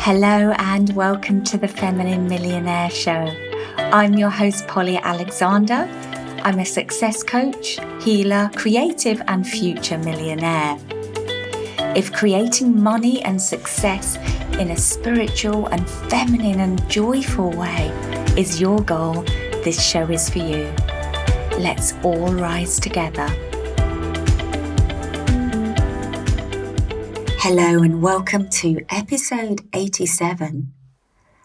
Hello and welcome to the Feminine Millionaire Show. I'm your host, Polly Alexander. I'm a success coach, healer, creative and future millionaire. If creating money and success in a spiritual and feminine and joyful way is your goal, this show is for you. Let's all rise together. Hello and welcome to episode 87,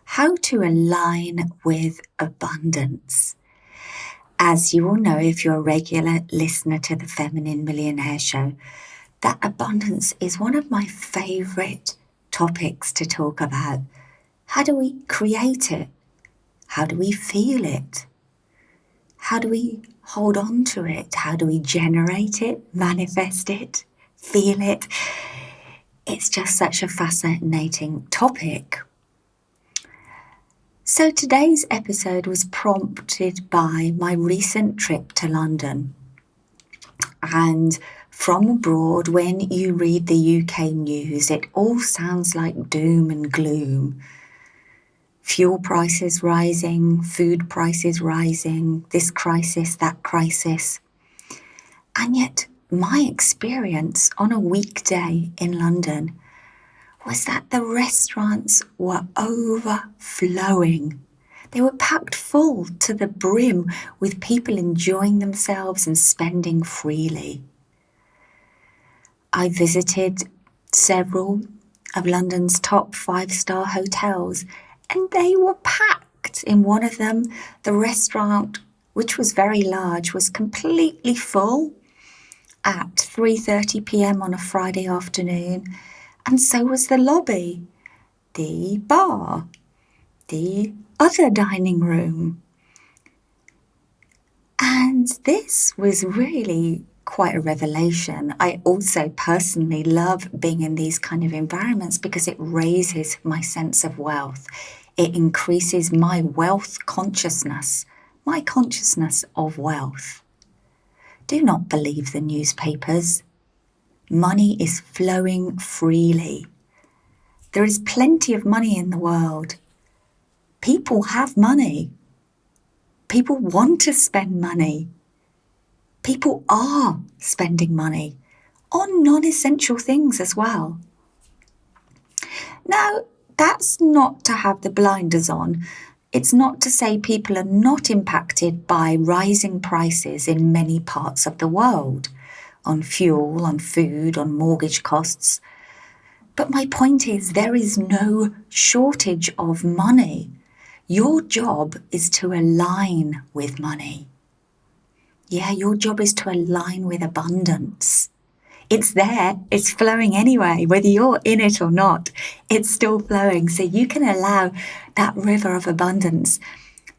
How to Align with Abundance. As you all know, if you're a regular listener to the Feminine Millionaire Show, that abundance is one of my favourite topics to talk about. How do we create it? How do we feel it? How do we hold on to it? How do we generate it, manifest it, feel it? It's just such a fascinating topic. So today's episode was prompted by my recent trip to London. And from abroad, when you read the UK news, it all sounds like doom and gloom. Fuel prices rising, food prices rising, this crisis, that crisis. And yet my experience on a weekday in London was that the restaurants were overflowing. They were packed full to the brim with people enjoying themselves and spending freely. I visited several of London's top 5-star hotels and they were packed. In one of them, the restaurant, which was very large, was completely full at 3:30 p.m. on a Friday afternoon, and so was the lobby, the bar, the other dining room. And this was really quite a revelation. I also personally love being in these kind of environments because it raises my sense of wealth. It increases my wealth consciousness, my consciousness of wealth. Do not believe the newspapers. Money is flowing freely. There is plenty of money in the world. People have money. People want to spend money. People are spending money on non-essential things as well. Now, that's not to have the blinders on. It's not to say people are not impacted by rising prices in many parts of the world, on fuel, on food, on mortgage costs. But my point is there is no shortage of money. Your job is to align with money. Yeah, your job is to align with abundance. It's there, it's flowing anyway, whether you're in it or not, it's still flowing. So you can allow that river of abundance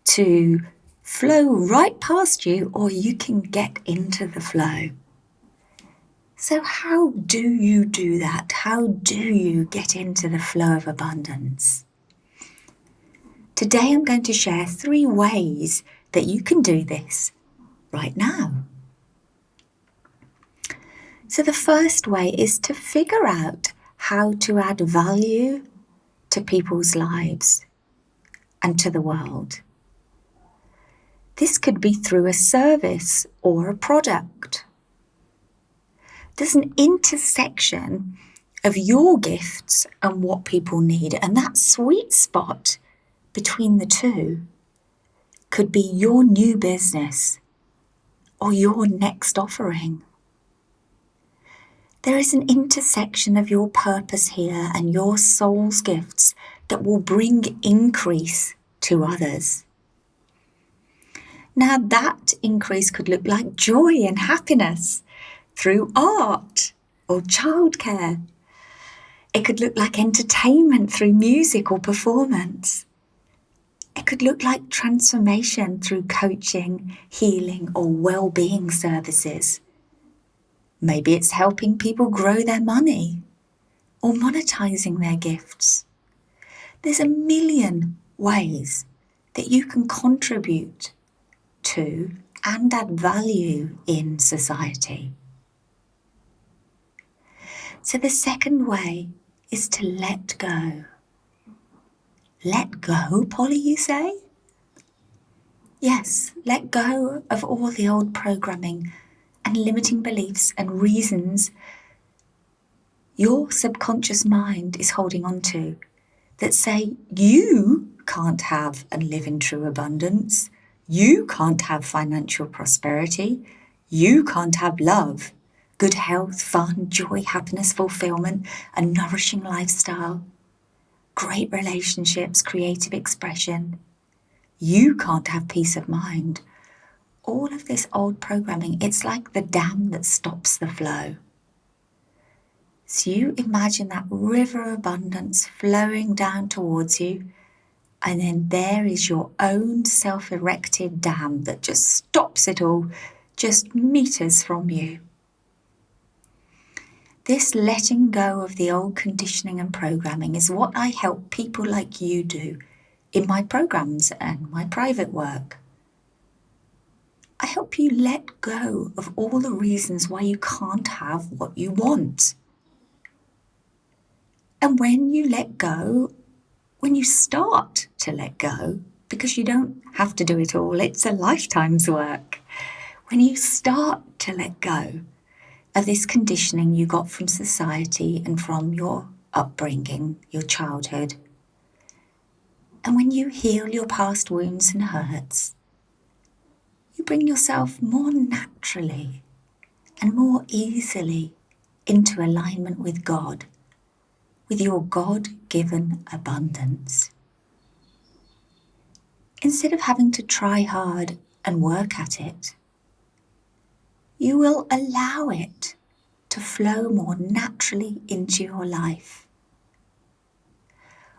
to flow right past you, or you can get into the flow. So how do you do that? How do you get into the flow of abundance? Today I'm going to share 3 ways that you can do this right now. So the first way is to figure out how to add value to people's lives and to the world. This could be through a service or a product. There's an intersection of your gifts and what people need, and that sweet spot between the two could be your new business or your next offering. There is an intersection of your purpose here and your soul's gifts that will bring increase to others. Now that increase could look like joy and happiness through art or childcare. It could look like entertainment through music or performance. It could look like transformation through coaching, healing or well-being services. Maybe it's helping people grow their money or monetizing their gifts. There's a million ways that you can contribute to and add value in society. So the second way is to let go. Let go, Polly, you say? Yes, let go of all the old programming and limiting beliefs and reasons your subconscious mind is holding on to that say you can't have and live in true abundance, you can't have financial prosperity, you can't have love, good health, fun, joy, happiness, fulfillment, a nourishing lifestyle, great relationships, creative expression. You can't have peace of mind. All of this old programming, it's like the dam that stops the flow. So you imagine that river of abundance flowing down towards you, and then there is your own self-erected dam that just stops it all, just meters from you. This letting go of the old conditioning and programming is what I help people like you do in my programs and my private work. I help you let go of all the reasons why you can't have what you want. And when you let go, when you start to let go, because you don't have to do it all, it's a lifetime's work. When you start to let go of this conditioning you got from society and from your upbringing, your childhood, and when you heal your past wounds and hurts, you bring yourself more naturally and more easily into alignment with God, with your God-given abundance. Instead of having to try hard and work at it, you will allow it to flow more naturally into your life.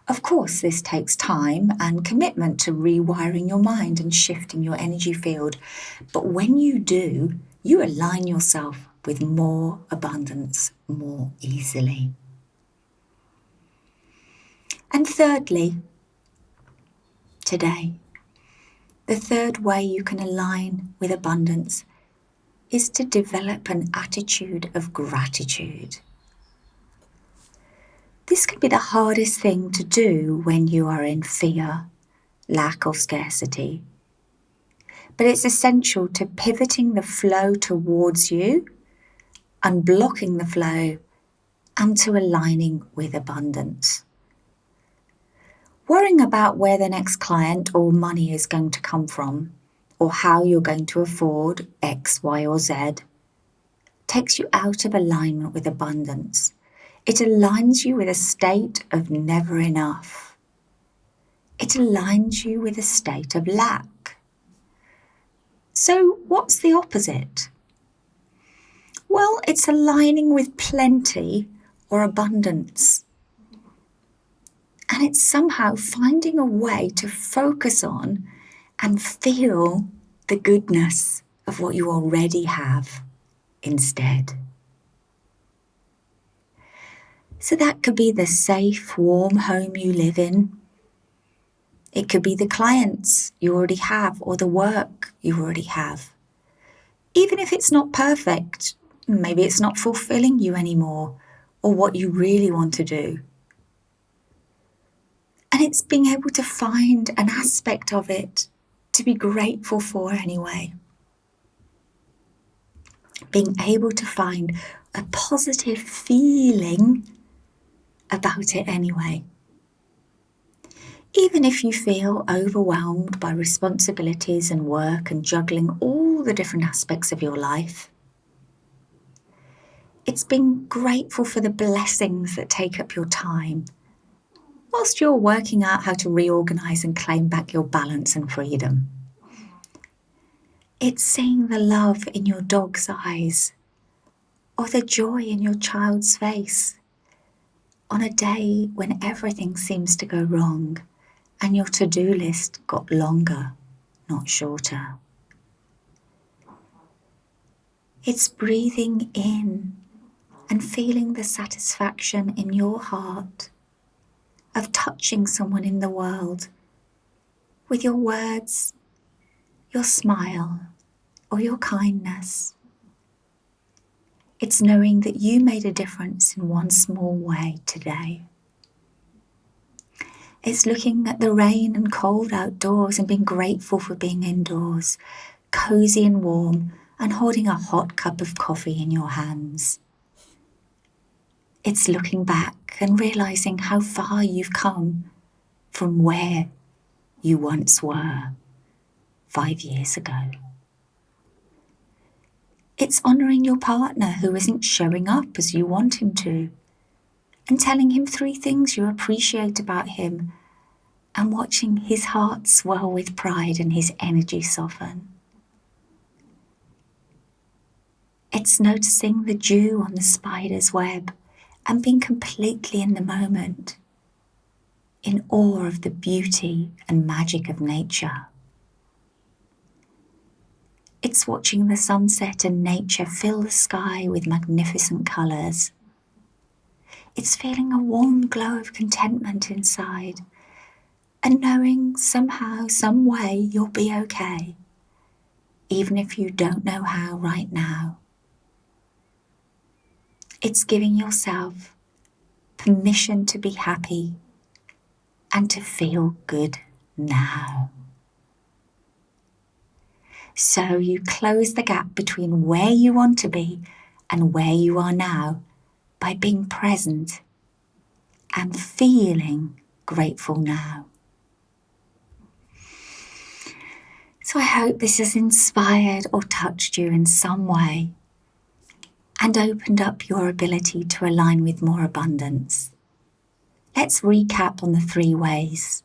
Of course, this takes time and commitment to rewiring your mind and shifting your energy field. But when you do, you align yourself with more abundance more easily. And thirdly, today, the third way you can align with abundance is to develop an attitude of gratitude. This can be the hardest thing to do when you are in fear, lack or scarcity. But it's essential to pivoting the flow towards you, unblocking the flow, and to aligning with abundance. Worrying about where the next client or money is going to come from, or how you're going to afford X, Y, or Z, takes you out of alignment with abundance. It aligns you with a state of never enough. It aligns you with a state of lack. So what's the opposite? Well, it's aligning with plenty or abundance. And it's somehow finding a way to focus on and feel the goodness of what you already have instead. So that could be the safe, warm home you live in. It could be the clients you already have or the work you already have. Even if it's not perfect, maybe it's not fulfilling you anymore or what you really want to do. And it's being able to find an aspect of it to be grateful for anyway. Being able to find a positive feeling about it anyway. Even if you feel overwhelmed by responsibilities and work and juggling all the different aspects of your life, it's being grateful for the blessings that take up your time, whilst you're working out how to reorganise and claim back your balance and freedom. It's seeing the love in your dog's eyes, or the joy in your child's face, on a day when everything seems to go wrong and your to-do list got longer, not shorter. It's breathing in and feeling the satisfaction in your heart of touching someone in the world with your words, your smile, or your kindness. It's knowing that you made a difference in one small way today. It's looking at the rain and cold outdoors and being grateful for being indoors, cozy and warm, and holding a hot cup of coffee in your hands. It's looking back and realizing how far you've come from where you once were 5 years ago. It's honouring your partner who isn't showing up as you want him to, and telling him 3 things you appreciate about him, and watching his heart swell with pride and his energy soften. It's noticing the dew on the spider's web and being completely in the moment, in awe of the beauty and magic of nature. It's watching the sunset and nature fill the sky with magnificent colours. It's feeling a warm glow of contentment inside and knowing somehow, some way you'll be okay, even if you don't know how right now. It's giving yourself permission to be happy and to feel good now. So you close the gap between where you want to be and where you are now by being present and feeling grateful now. So I hope this has inspired or touched you in some way and opened up your ability to align with more abundance. Let's recap on the 3 ways.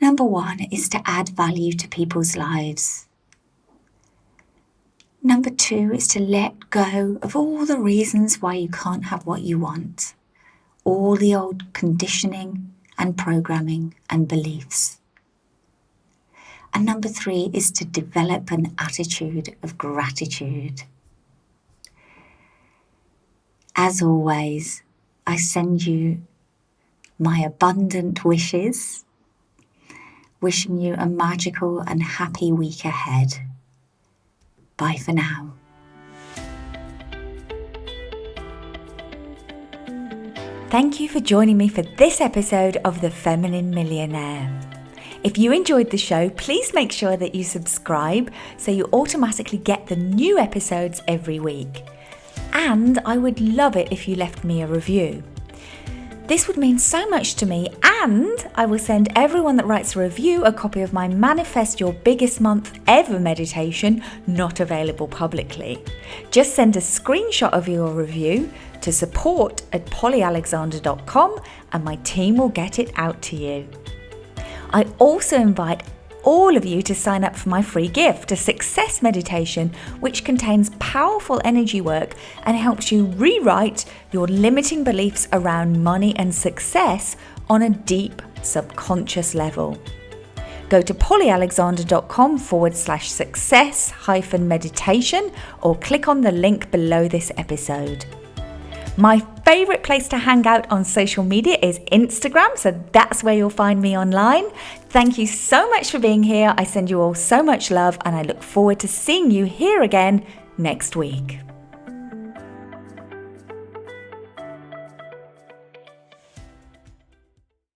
Number 1 is to add value to people's lives. Number 2 is to let go of all the reasons why you can't have what you want, all the old conditioning and programming and beliefs. And number 3 is to develop an attitude of gratitude. As always, I send you my abundant wishes, wishing you a magical and happy week ahead. Bye for now. Thank you for joining me for this episode of The Feminine Millionaire. If you enjoyed the show, please make sure that you subscribe so you automatically get the new episodes every week. And I would love it if you left me a review. This would mean so much to me, and I will send everyone that writes a review a copy of my Manifest Your Biggest Month Ever meditation, not available publicly. Just send a screenshot of your review to support@pollyalexander.com and my team will get it out to you. I also invite all of you to sign up for my free gift, a success meditation, which contains powerful energy work and helps you rewrite your limiting beliefs around money and success on a deep subconscious level. Go to pollyalexander.com/success-meditation or click on the link below this episode. My favourite place to hang out on social media is Instagram, so that's where you'll find me online. Thank you so much for being here. I send you all so much love and I look forward to seeing you here again next week.